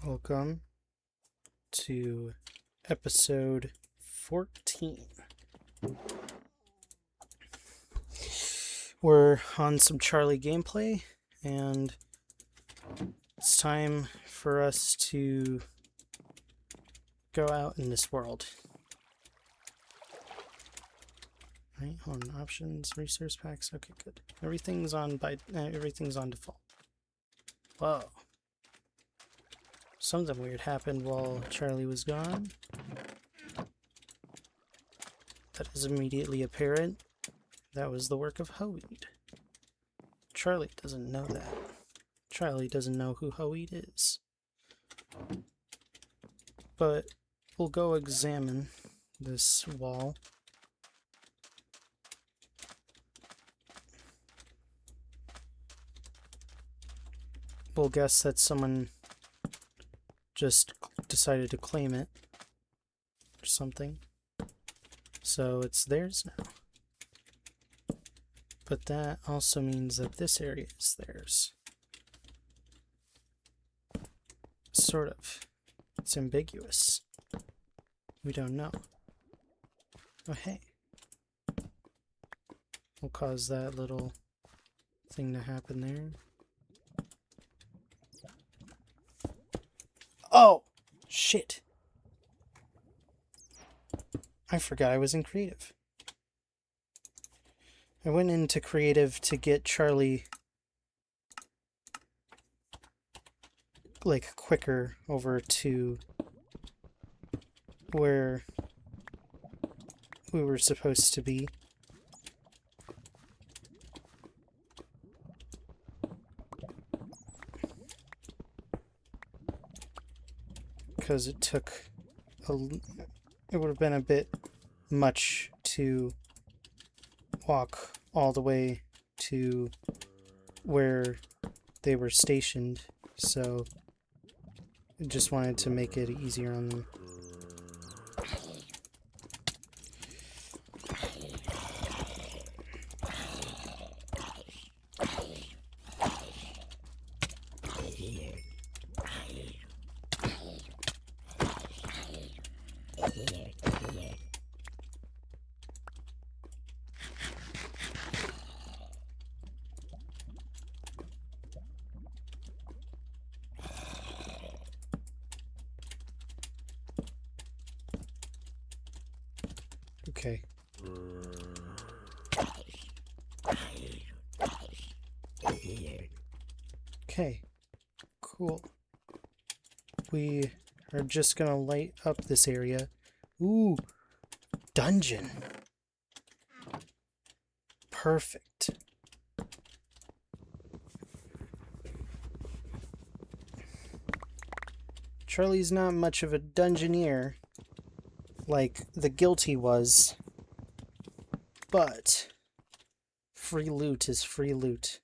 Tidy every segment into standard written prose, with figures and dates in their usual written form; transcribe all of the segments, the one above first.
Welcome to episode 14. We're on some Charlie gameplay, and it's time for us to go out in this world. Right, on options, resource packs. Okay, good. Everything's on default. Whoa. Something weird happened while Charlie was gone. That is immediately apparent. That was the work of Howeed. Charlie doesn't know that. Charlie doesn't know who Howeed is. But we'll go examine this wall. We'll guess that someone just decided to claim it or something. So it's theirs now. But that also means that this area is theirs. Sort of. It's ambiguous. We don't know. Oh, hey. We'll cause that little thing to happen there. Oh! Shit. I forgot I was in creative. I went into creative to get Charlie like quicker over to where we were supposed to be. Because it would have been a bit much to walk all the way to where they were stationed, so I just wanted to make it easier on them. Okay. Okay. Cool. We are just gonna light up this area. Ooh! Dungeon! Perfect. Charlie's not much of a dungeoneer like the Guilty was, but free loot is free loot.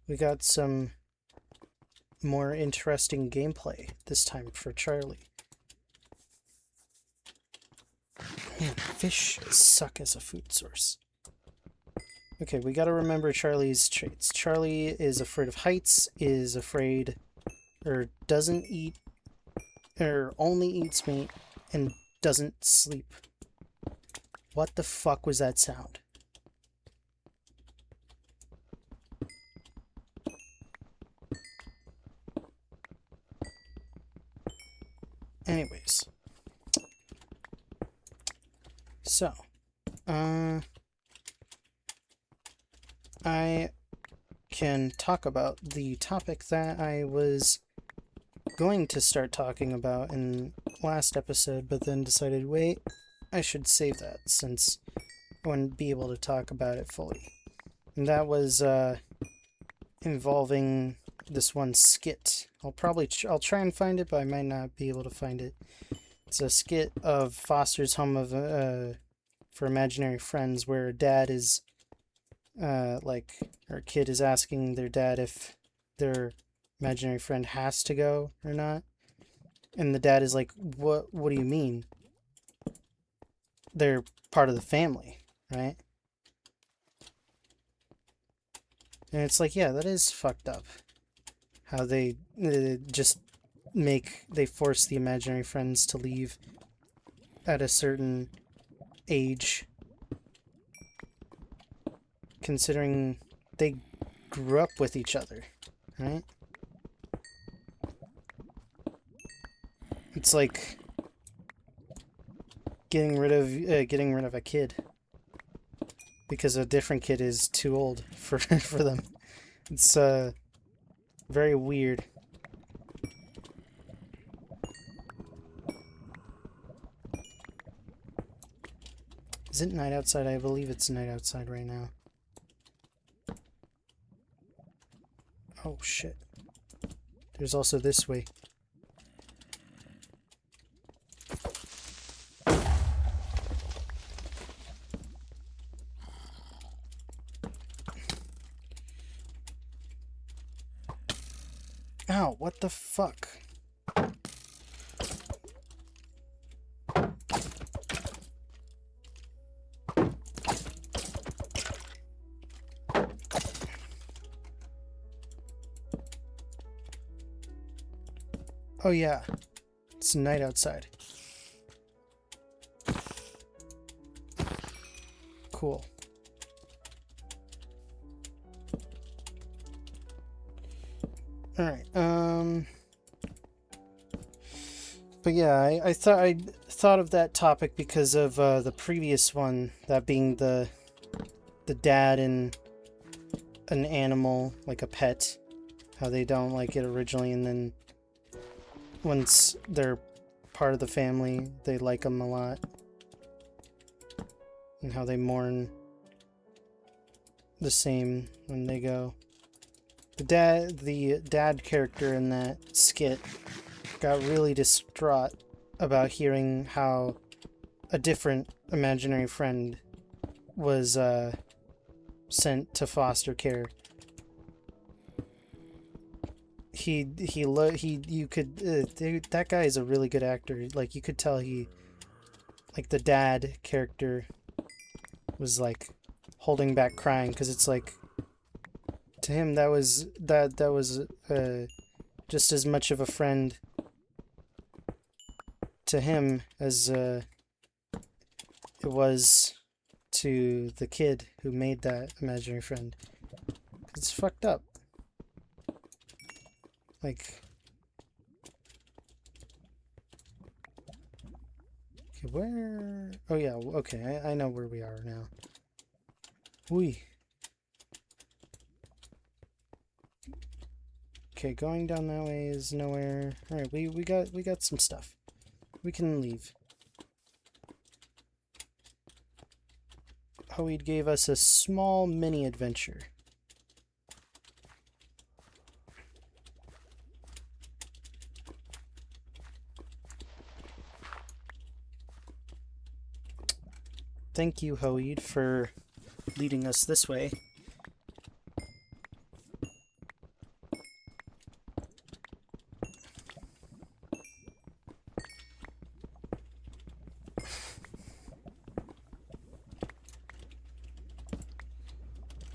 We got some more interesting gameplay this time for Charlie. Man, fish suck as a food source. Okay, we gotta remember Charlie's traits. Charlie is afraid of heights, is afraid, or doesn't eat, or only eats meat, and doesn't sleep. What the fuck was that sound? Anyways. So, I can talk about the topic that I was going to start talking about in last episode, but then decided, wait, I should save that since I wouldn't be able to talk about it fully. And that was involving this one skit. I'll try and find it, but I might not be able to find it. It's a skit of Foster's Home of for Imaginary Friends, where dad is or kid is asking their dad if their imaginary friend has to go or not, and the dad is like, what do you mean? They're part of the family, right? And it's like, yeah, that is fucked up. How they they force the imaginary friends to leave at a certain age. Considering they grew up with each other, right? It's like getting rid of a kid because a different kid is too old for for them. It's very weird. Is it night outside? I believe it's night outside right now. Oh shit. There's also this way. Ow, what the fuck? Oh yeah, it's night outside. Cool. Alright, but yeah, I thought of that topic because of the previous one, that being the dad and an animal, like a pet, how they don't like it originally, and then once they're part of the family, they like them a lot, and how they mourn the same when they go. The dad character in that skit got really distraught about hearing how a different imaginary friend was sent to foster care. You could that guy is a really good actor. Like, you could tell like the dad character was like holding back crying, because it's like, to him that was just as much of a friend to him as it was to the kid who made that imaginary friend. It's fucked up. Like, okay, where? Oh yeah, okay, I know where we are now. Whee. Okay, going down that way is nowhere. Alright, we got some stuff. We can leave. Hoid gave us a small mini adventure. Thank you, Hoid, for leading us this way.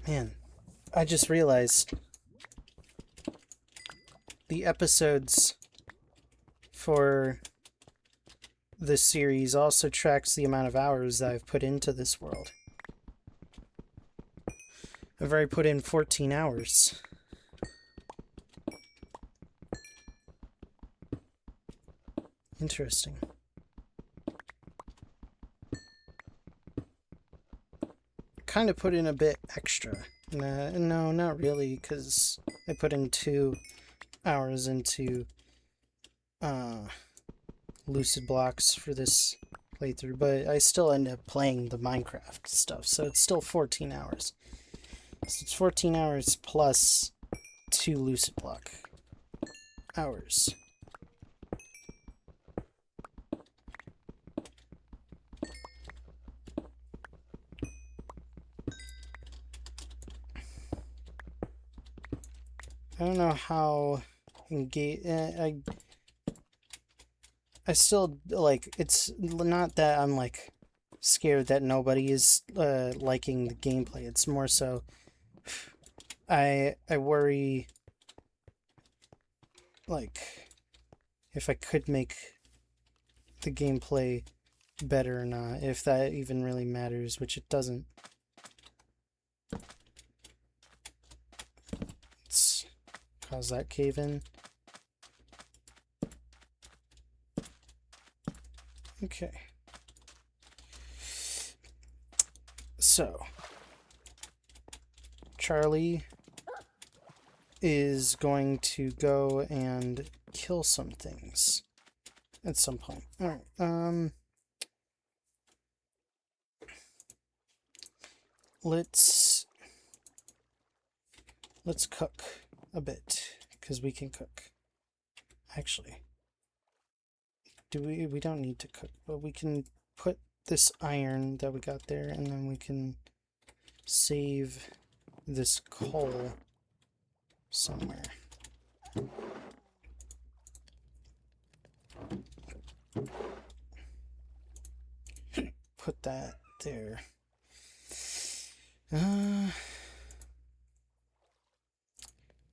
Man, I just realized the episodes for this series also tracks the amount of hours that I've put into this world. I've already put in 14 hours. Interesting. Kind of put in a bit extra. No, not really, because I put in 2 hours into Lucid Blocks for this playthrough, but I still end up playing the Minecraft stuff, so it's still 14 hours. So it's 14 hours plus 2 Lucid Block hours. I don't know how engage. I still, like, it's not that I'm like scared that nobody is liking the gameplay. It's more so I worry, like, if I could make the gameplay better or not, if that even really matters, which it doesn't. Let's cause that cave in. Okay. So, Charlie is going to go and kill some things at some point. Alright, let's cook a bit, because we can cook. Actually, we don't need to cook, but we can put this iron that we got there, and then we can save this coal somewhere. Put that there.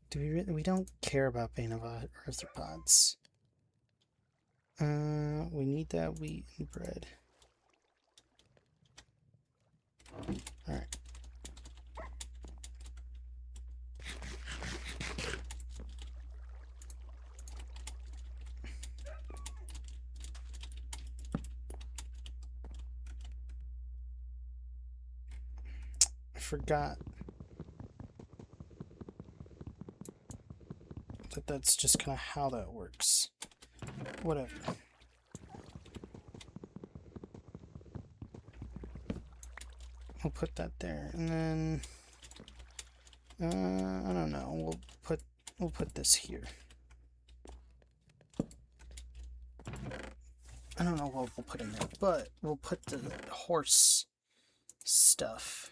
Do we really? We don't care about Bane of Arthropods. We need that wheat and bread. Alright. I forgot that that's just kind of how that works. Whatever. We'll put that there, and then I don't know. We'll put this here. I don't know what we'll put in there, but we'll put the horse stuff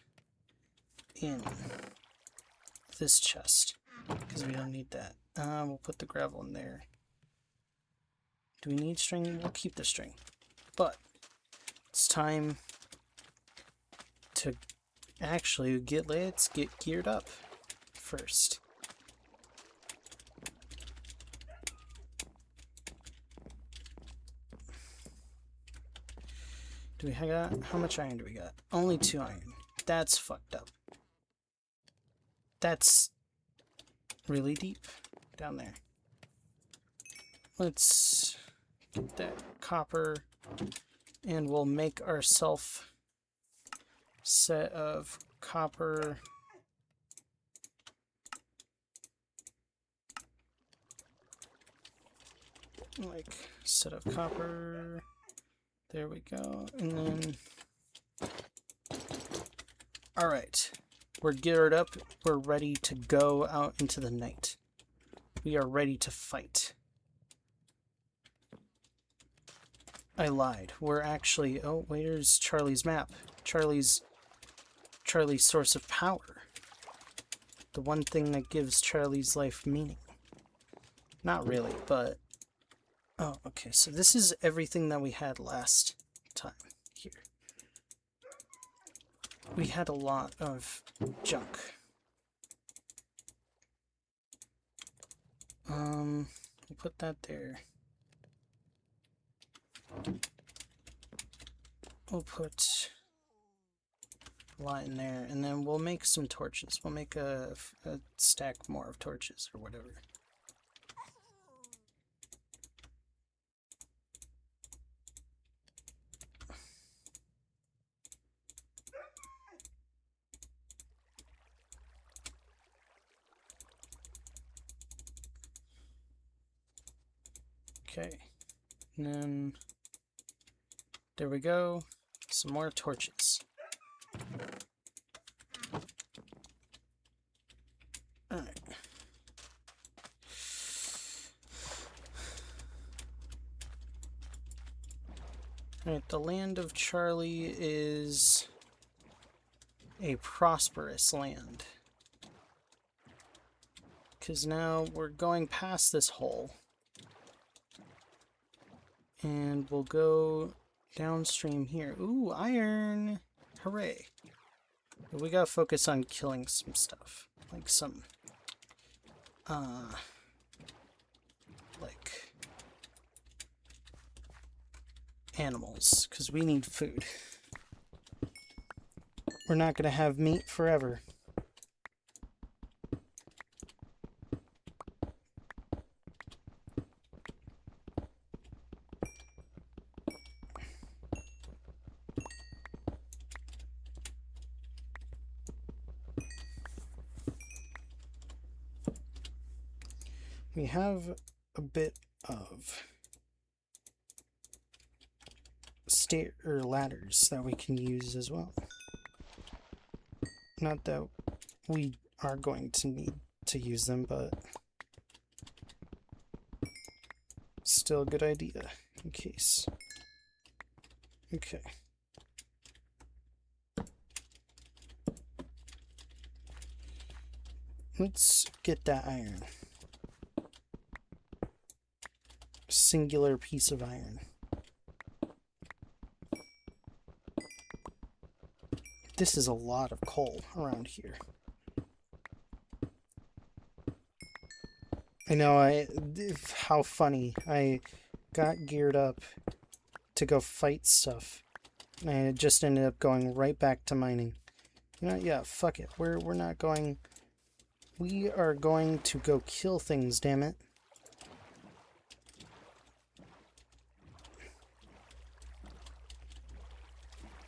in this chest because we don't need that. We'll put the gravel in there. Do we need string? We'll keep the string, but it's time to actually let's get geared up first. Do we got, how much iron do we got? Only 2 iron. That's fucked up. That's really deep down there. Let's get that copper, and we'll make ourselves set of copper. Like, set of copper. There we go. And then, all right, we're geared up. We're ready to go out into the night. We are ready to fight. I lied. We're actually, oh, where's Charlie's map? Charlie's source of power. The one thing that gives Charlie's life meaning. Not really, but oh, okay, so this is everything that we had last time here. We had a lot of junk. We'll put that there. We'll put a lot in there, and then we'll make some torches. We'll make a stack more of torches or whatever. Okay, and then there we go, some more torches. Alright. Alright, the land of Charlie is a prosperous land. Because now we're going past this hole. And we'll go downstream here. Ooh, iron! Hooray! But we gotta focus on killing some stuff. Like some... like... animals. Because we need food. We're not gonna have meat forever. We have a bit of ladders that we can use as well. Not that we are going to need to use them, but still a good idea in case. Okay. Let's get that iron. Singular piece of iron. This is a lot of coal around here. I know, how funny. I got geared up to go fight stuff, and I just ended up going right back to mining. You know, yeah, fuck it. We're not going... We are going to go kill things, damn it.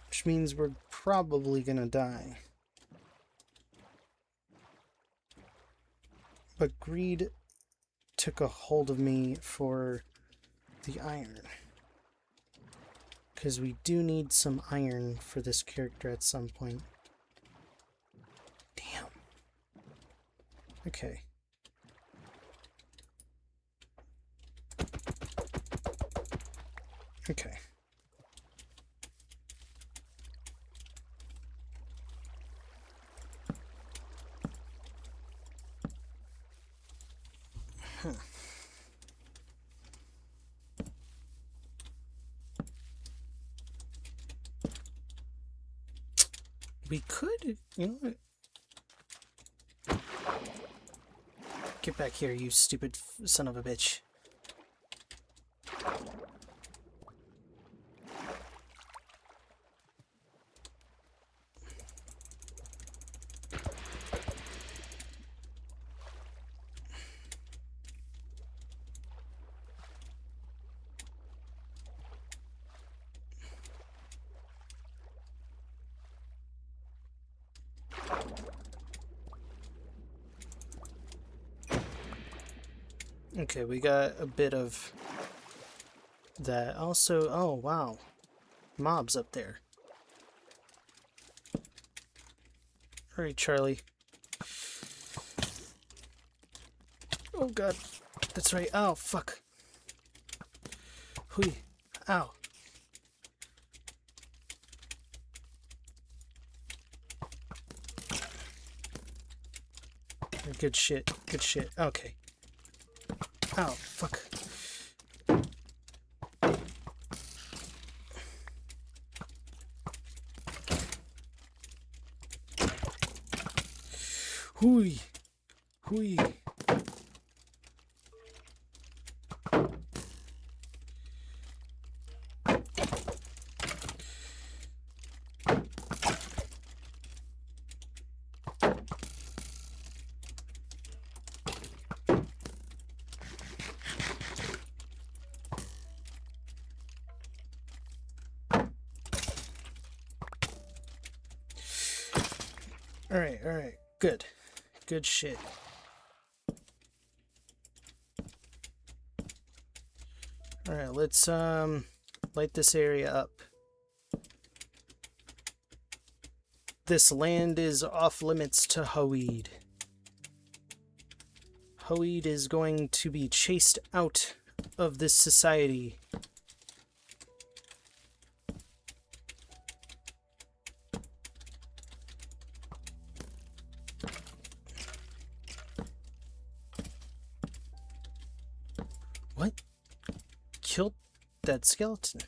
Which means we're probably gonna die. But greed took a hold of me for the iron. Because we do need some iron for this character at some point. Damn. Okay. Okay. We could, you know what? Get back here, you stupid son of a bitch. Okay, we got a bit of that. Also, oh wow, mobs up there. Alright, Charlie. Oh god, that's right. Oh, fuck. Hui. Ow. Good shit, good shit. Okay. Ow, fuck. Hui. Hui. Alright, good. Good shit. Alright, let's light this area up. This land is off limits to Hoid. Hoid is going to be chased out of this society. What? Killed that skeleton?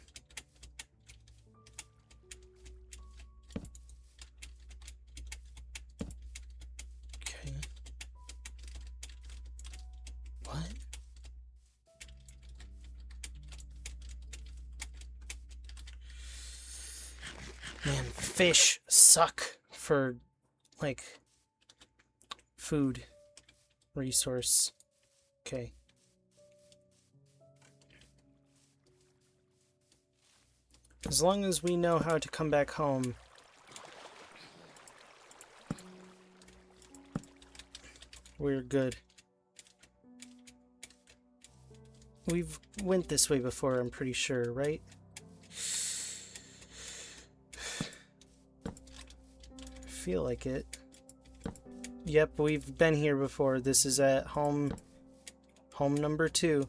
Fish suck for, like, food resource. Okay. As long as we know how to come back home. We're good. We've went this way before, I'm pretty sure, right? I feel like it. Yep, we've been here before. This is at home number 2.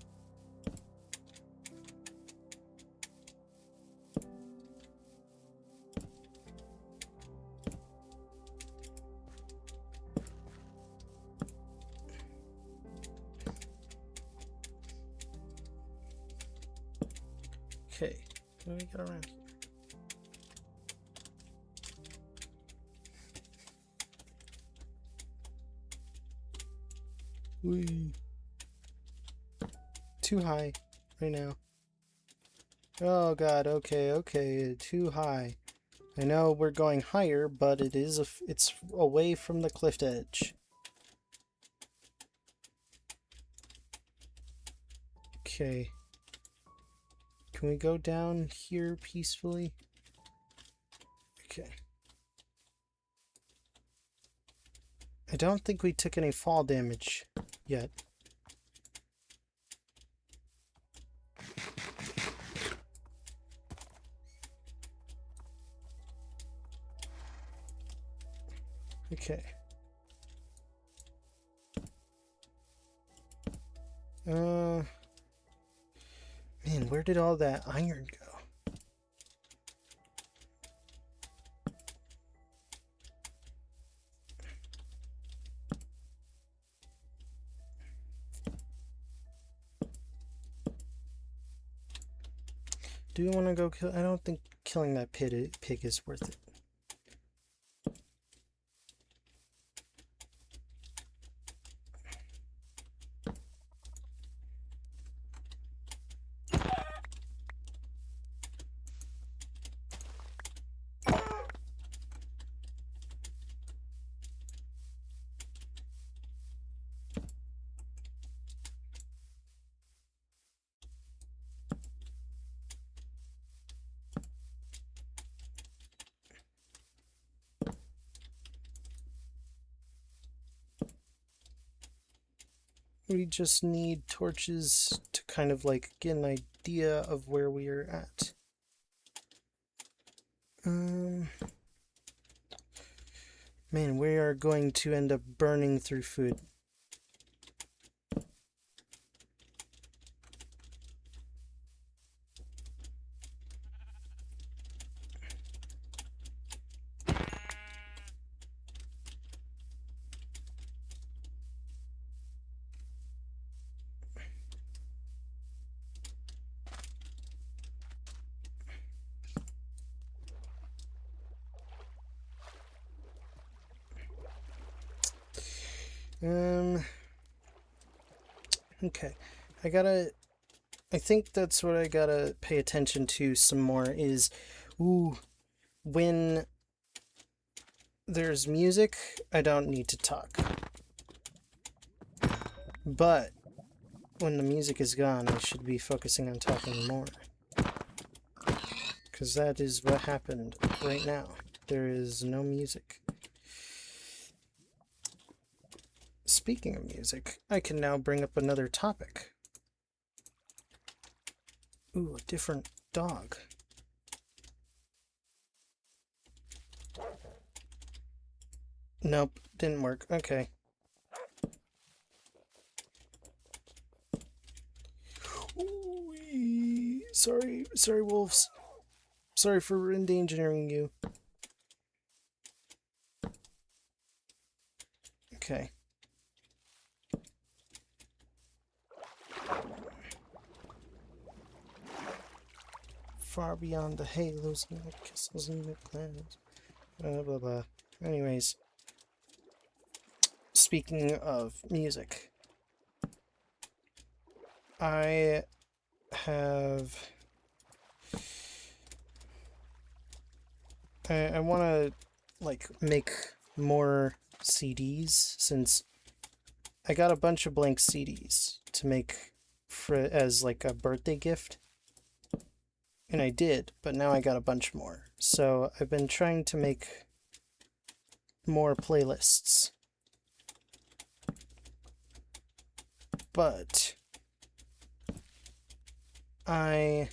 Okay, what do we got around here? Whee. Too high right now. Oh god, okay, too high. I know we're going higher, but it's away from the cliff edge. Okay. Can we go down here peacefully? Okay. I don't think we took any fall damage yet. Okay. Man, where did all that iron go? Do we want to go kill? I don't think killing that pig is worth it. We just need torches to kind of like get an idea of where we are at. Man, we are going to end up burning through food. Okay. I think that's what I gotta pay attention to some more is, when there's music, I don't need to talk. But when the music is gone, I should be focusing on talking more. Because that is what happened right now. There is no music. Speaking of music, I can now bring up another topic. Ooh, a different dog. Nope, didn't work. Okay. Ooh, sorry, wolves. Sorry for endangering you. Okay. Far beyond the halos and the castles and the clouds. Blah, blah, blah. Anyways. Speaking of music. I have I want to like make more CDs since I got a bunch of blank CDs to make for as like a birthday gift. And I did, but now I got a bunch more. So I've been trying to make more playlists. But I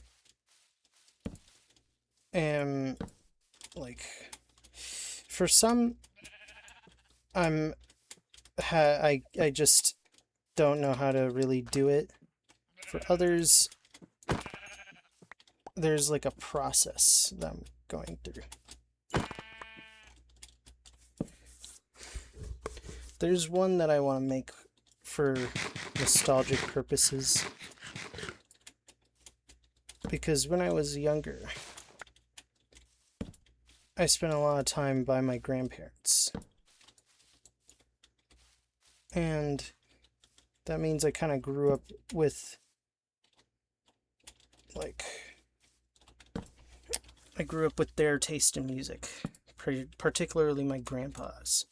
am like for some I just don't know how to really do it. For others, there's like a process that I'm going through. There's one that I want to make for nostalgic purposes. Because when I was younger, I spent a lot of time by my grandparents. And that means I kind of grew up with, like, I grew up with their taste in music, particularly my grandpa's.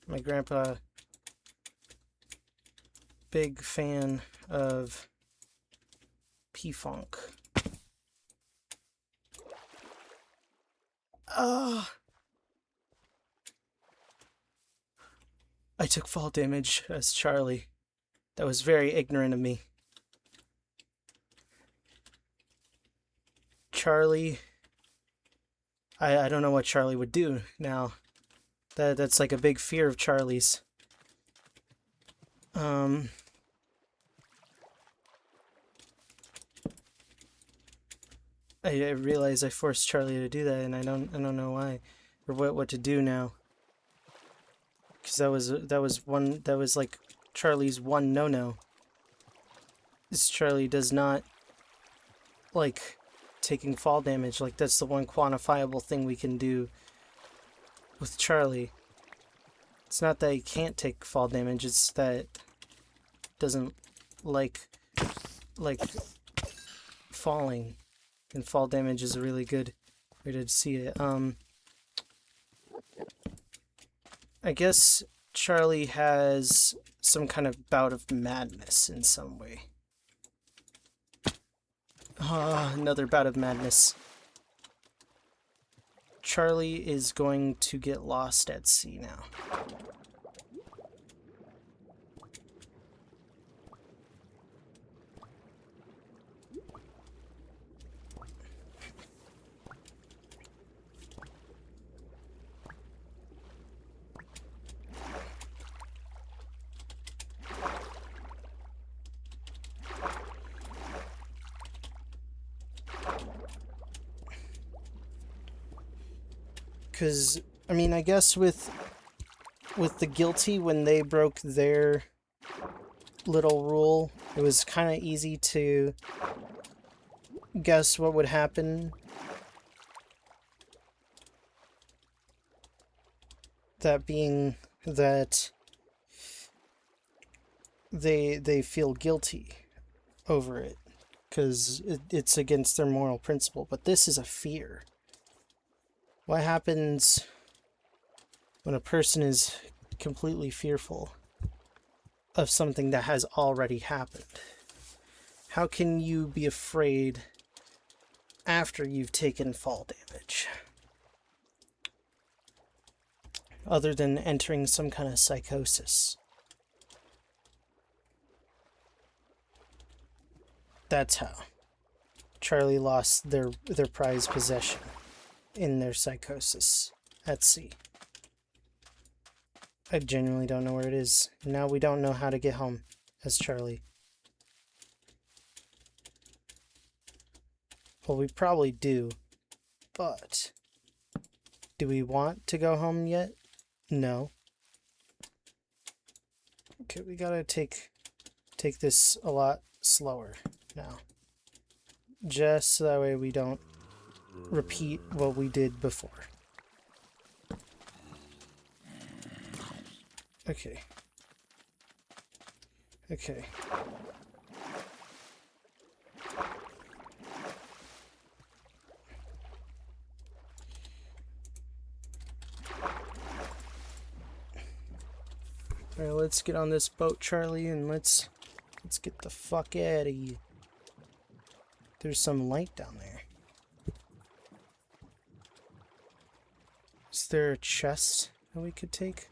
My grandpa, big fan of P-Funk. I took fall damage as Charlie. That was very ignorant of me. Charlie... I don't know what Charlie would do now. That's like a big fear of Charlie's. I realize I forced Charlie to do that, and I don't know why or what to do now. Because that was like Charlie's one no-no. Is Charlie does not like taking fall damage. Like, that's the one quantifiable thing we can do with Charlie. It's not that he can't take fall damage, it's that doesn't like falling. And fall damage is a really good way to see it. I guess Charlie has some kind of bout of madness in some way. Another bout of madness. Charlie is going to get lost at sea now. Because, I mean, I guess with the guilty, when they broke their little rule, it was kind of easy to guess what would happen. That being that they feel guilty over it, because it's against their moral principle. But this is a fear. What happens when a person is completely fearful of something that has already happened? How can you be afraid after you've taken fall damage? Other than entering some kind of psychosis. That's how Charlie lost their prized possession. In their psychosis at sea. I genuinely don't know where it is. Now we don't know how to get home as Charlie. Well, we probably do, but do we want to go home yet? No. Okay, we gotta take this a lot slower now. Just so that way we don't repeat what we did before. Okay. Okay. Alright, let's get on this boat, Charlie, and let's get the fuck out of here. There's some light down there. Is there a chest that we could take?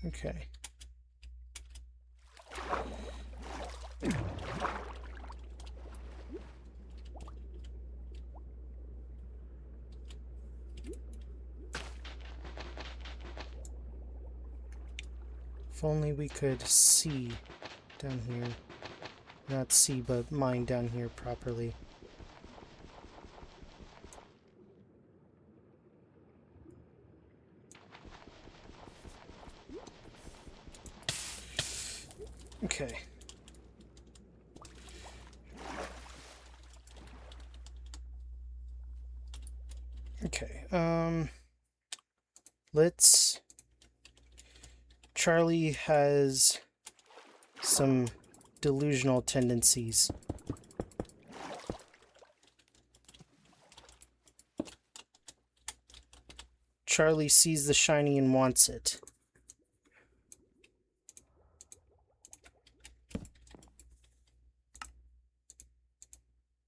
Okay. If only we could see down here. Not see, but mine down here properly. Okay. Okay, let's... Charlie has some delusional tendencies. Charlie sees the shiny and wants it.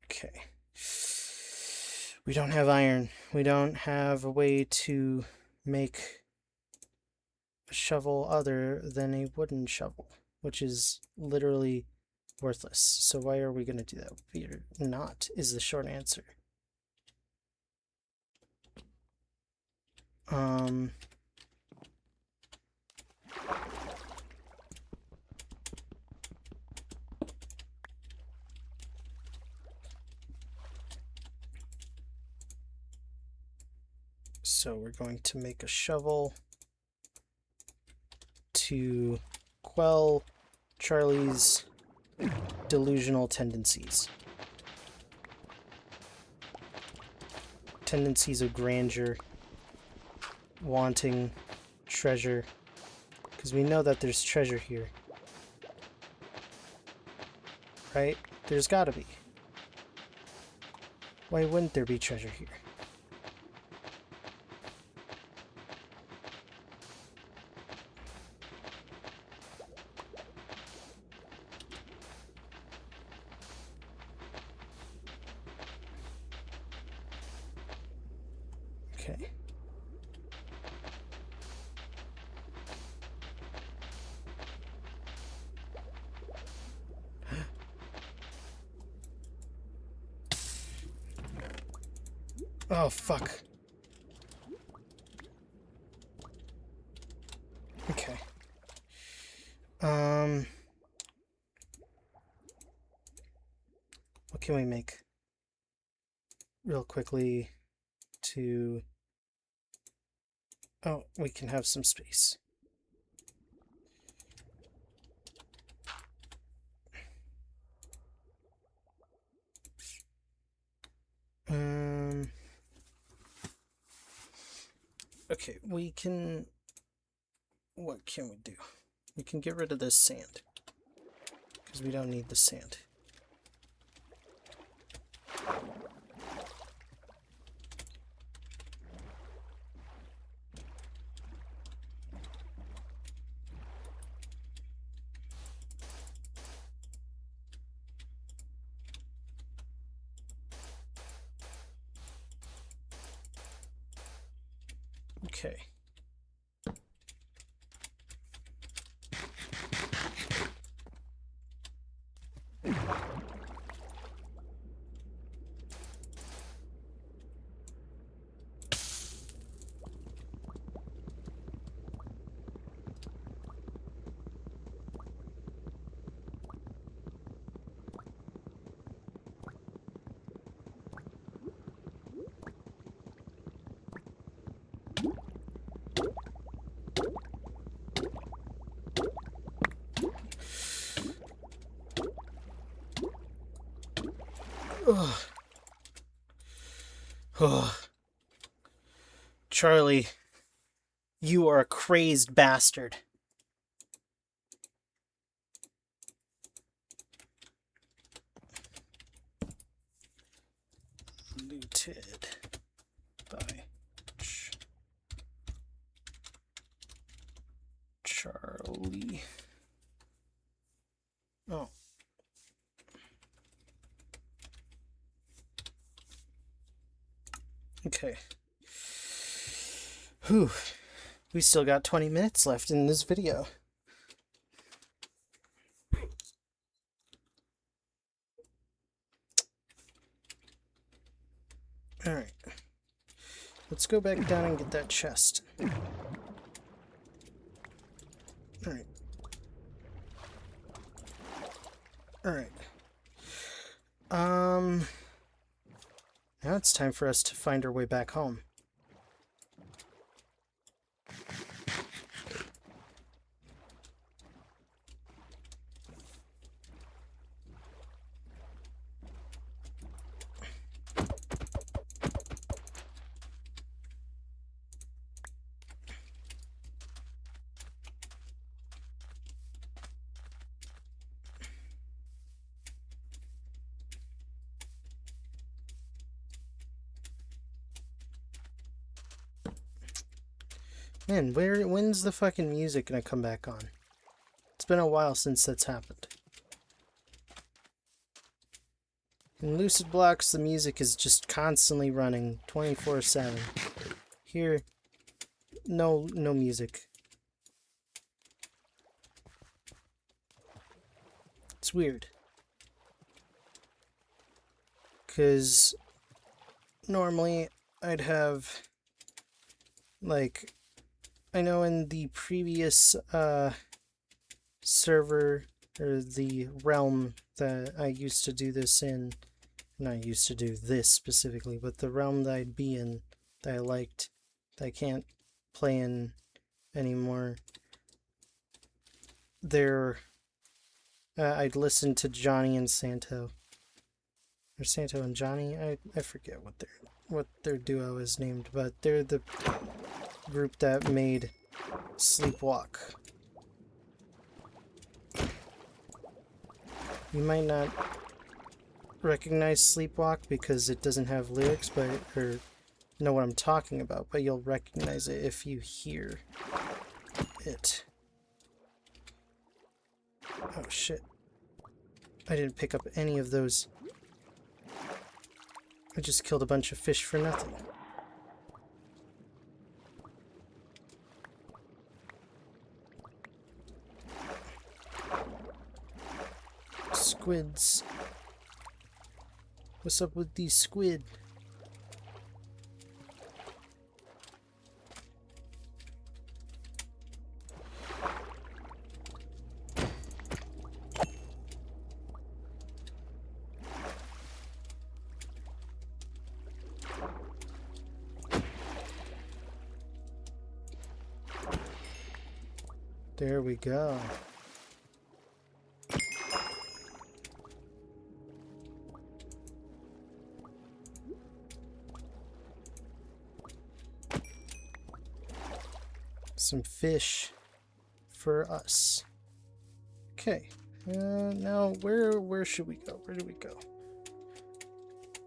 Okay. We don't have iron. We don't have a way to make a shovel other than a wooden shovel, which is literally worthless. So why are we going to do that? We're not, is the short answer. So we're going to make a shovel to quell Charlie's delusional tendencies. Tendencies of grandeur, wanting treasure, because we know that there's treasure here. Right? There's gotta be. Why wouldn't there be treasure here? Okay. Oh, fuck. Okay. What can we make? Real quickly to... Oh, we can have some space. Okay, we can... What can we do? We can get rid of this sand, because we don't need the sand. Okay. Ugh. Ugh. Charlie, you are a crazed bastard. Looted by Charlie. Oh. Okay. Whew. We still got 20 minutes left in this video. Alright. Let's go back down and get that chest. Alright. Alright. Now it's time for us to find our way back home. Man, when's the fucking music gonna come back on? It's been a while since that's happened. In Lucid Blocks, the music is just constantly running 24/7. Here, no music. It's weird. 'Cause normally I'd have, like, I know in the previous server, or the realm that I used to do this in, not used to do this specifically, but the realm that I'd be in, that I liked, that I can't play in anymore, there, I'd listen to Johnny and Santo. Or Santo and Johnny, I forget what their duo is named, but they're the group that made Sleepwalk. You might not recognize Sleepwalk because it doesn't have lyrics, or know what I'm talking about, but you'll recognize it if you hear it. Oh shit. I didn't pick up any of those. I just killed a bunch of fish for nothing. Squids. What's up with these squid? There we go. Some fish for us. Okay. Now where should we go? Where do we go?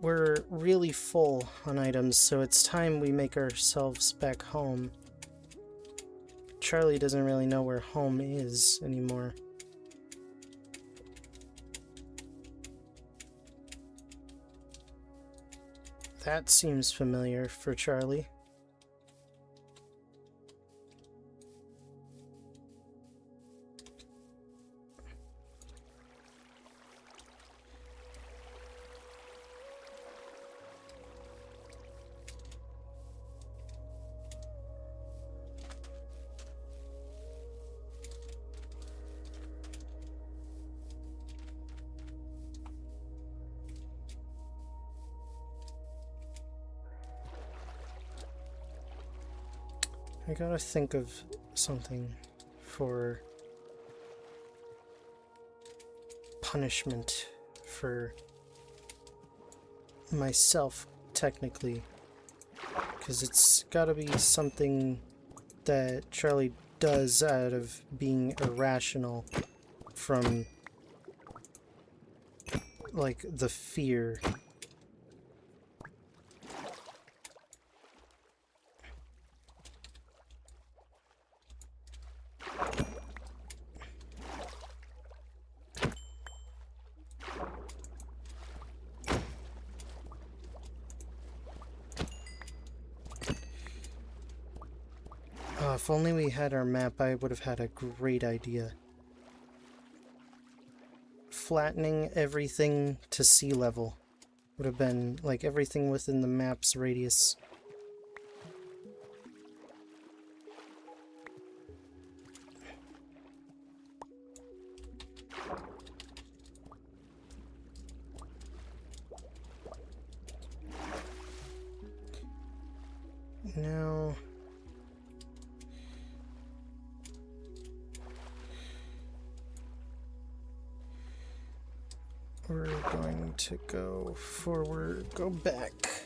We're really full on items, so it's time we make ourselves back home. Charlie doesn't really know where home is anymore. That seems familiar for Charlie. I gotta think of something for punishment for myself, technically. Because it's gotta be something that Charlie does out of being irrational from, like, the fear. If only we had our map, I would have had a great idea. Flattening everything to sea level would have been, like, everything within the map's radius. Now... we're going to go forward, go back.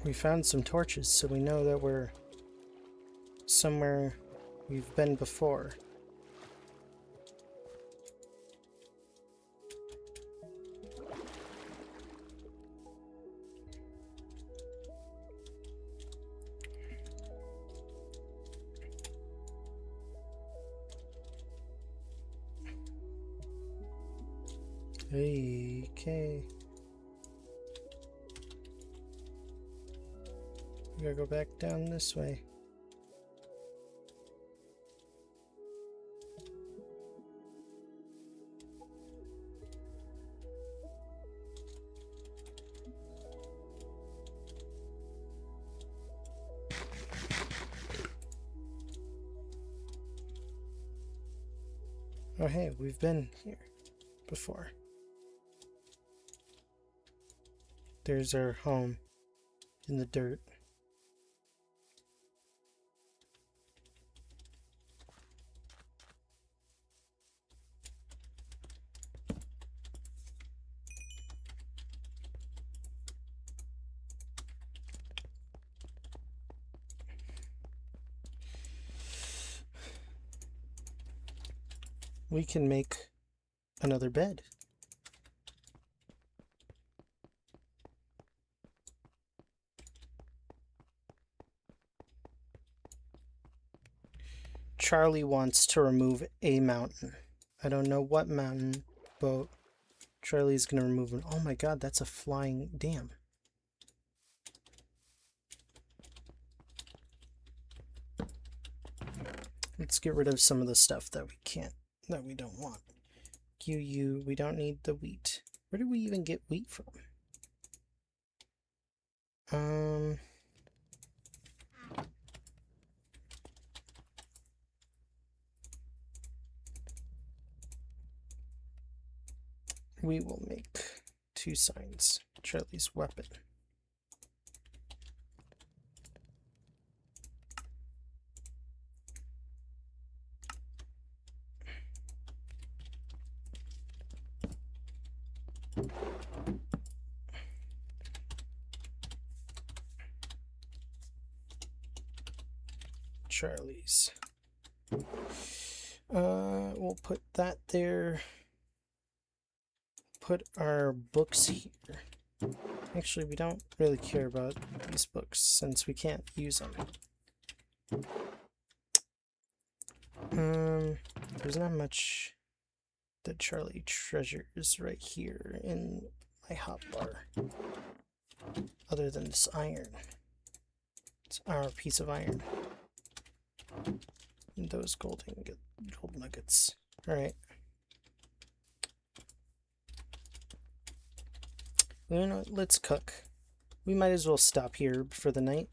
We found some torches, so we know that we're somewhere we've been before. Okay. We gotta go back down this way. Oh hey, we've been here before. There's our home in the dirt. We can make another bed. Charlie wants to remove a mountain. I don't know what mountain, but Charlie's gonna remove one. Oh my god, that's a flying dam. Let's get rid of some of the stuff that we don't want. We don't need the wheat. Where do we even get wheat from? We will make 2 signs. Charlie's weapon. Charlie's. We'll put that there. Put our books here. Actually, we don't really care about these books since we can't use them. There's not much that Charlie treasures right here in my hotbar, other than this iron. It's our piece of iron. And those gold nuggets. Alright. Well, you know what? Let's cook. We might as well stop here for the night.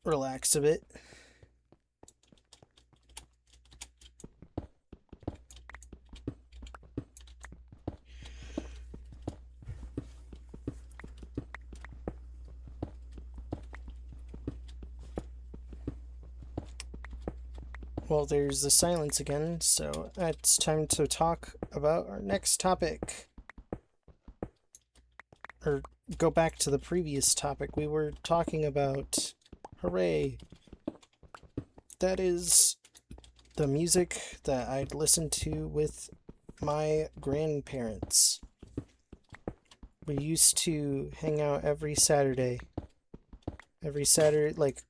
Relax a bit. Well, there's the silence again, so it's time to talk about our next topic. Or go back to the previous topic. We were talking about, hooray, that is the music that I'd listen to with my grandparents. We used to hang out every Saturday. Every Saturday, like,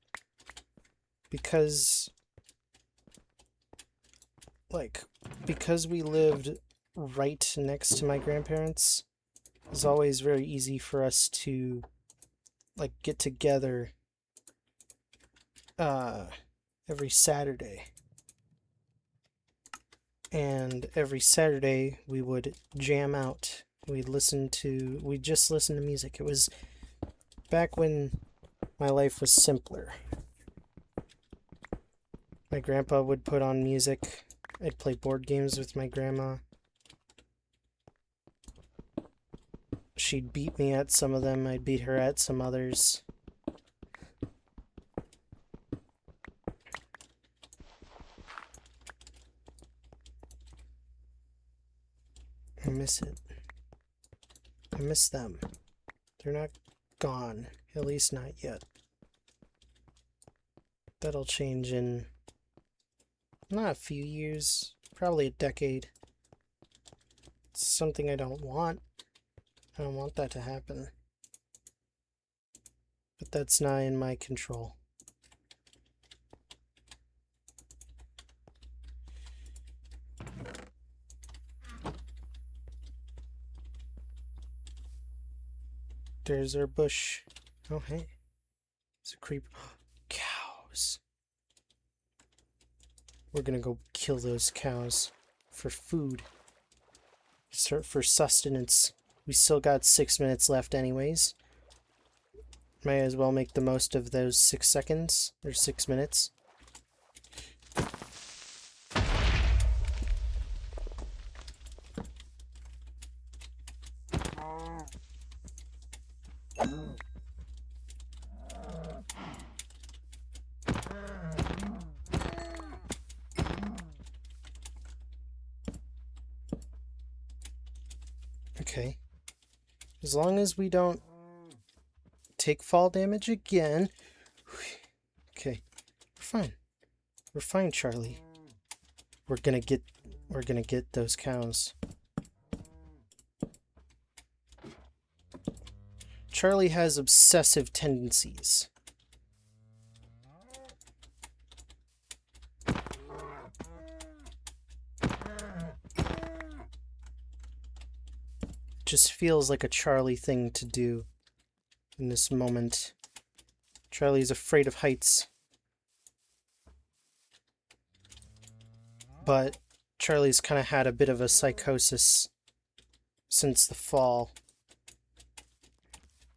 because we lived right next to my grandparents, it was always very easy for us to, like, get together every Saturday. And every Saturday we would jam out. We'd just listen to music. It was back when my life was simpler. My grandpa would put on music. I'd play board games with my grandma. She'd beat me at some of them. I'd beat her at some others. I miss it. I miss them. They're not gone. At least not yet. That'll change in not a few years, probably a decade. It's something I don't want. I don't want that to happen. But that's not in my control. There's our bush. Oh, hey. It's a creeper. Cows. We're gonna go kill those cows for food. For sustenance. We still got 6 minutes left anyways. Might as well make the most of those 6 seconds, or 6 minutes. Okay. As long as we don't take fall damage again. Okay. We're fine. We're fine, Charlie. We're gonna get those cows. Charlie has obsessive tendencies. Just feels like a Charlie thing to do in this moment. Charlie's afraid of heights. But Charlie's kind of had a bit of a psychosis since the fall.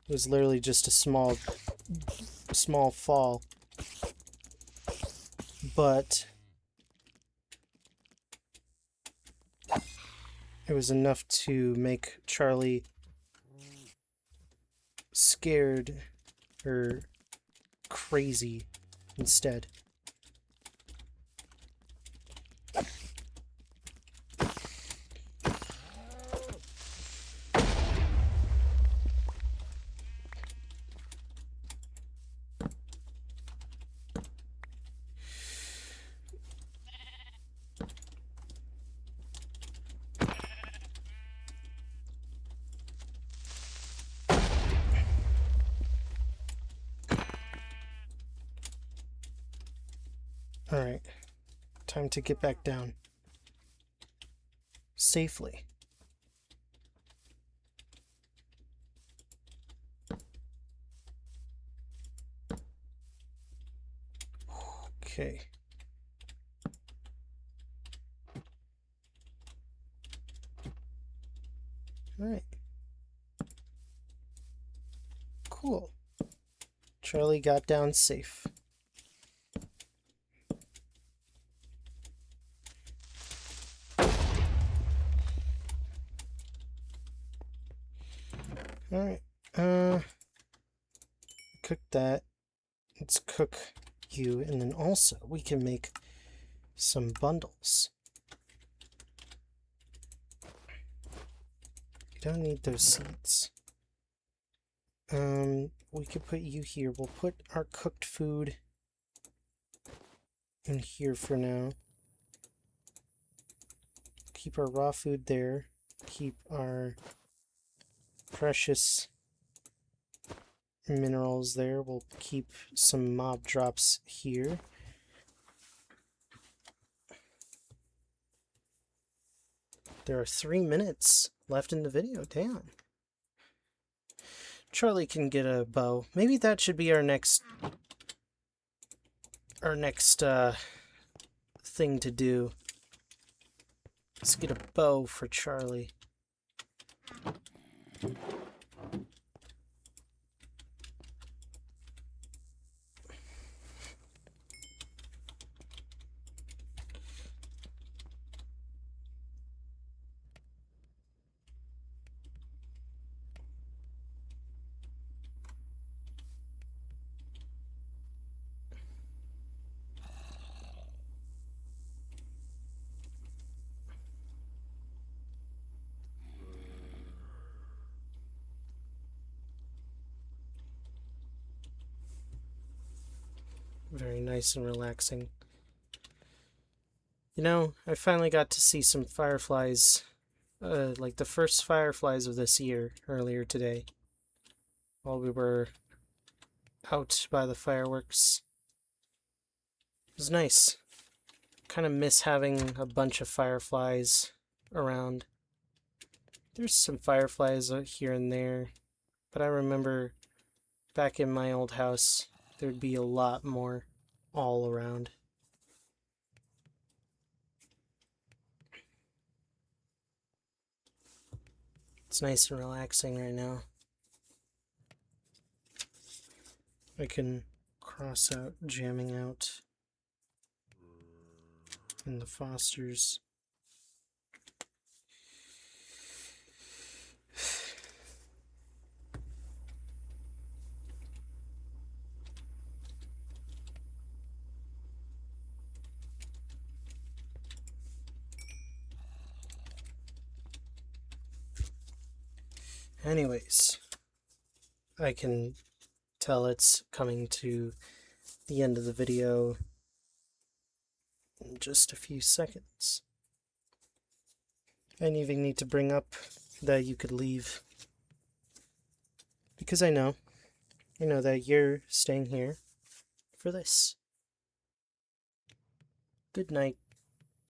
It was literally just a small fall. But it was enough to make Charlie scared or crazy instead. Alright, time to get back down. Safely. Okay. Alright. Cool. Charlie got down safe. Alright, cook that. Let's cook you, and then also we can make some bundles. We don't need those seeds. We could put you here. We'll put our cooked food in here for now. Keep our raw food there. Keep our precious minerals there. We'll keep some mob drops here. There are 3 minutes left in the video. Damn. Charlie can get a bow. Maybe that should be our next thing to do. Let's get a bow for Charlie. Very nice and relaxing. You know, I finally got to see some fireflies, like the first fireflies of this year, earlier today, while we were out by the fireworks. It was nice. Kind of miss having a bunch of fireflies around. There's some fireflies here and there, but I remember back in my old house, there'd be a lot more all around. It's nice and relaxing right now. I can cross out jamming out in the Fosters. Anyways, I can tell it's coming to the end of the video in just a few seconds. I didn't even need to bring up that you could leave, because I know that you're staying here for this. Good night.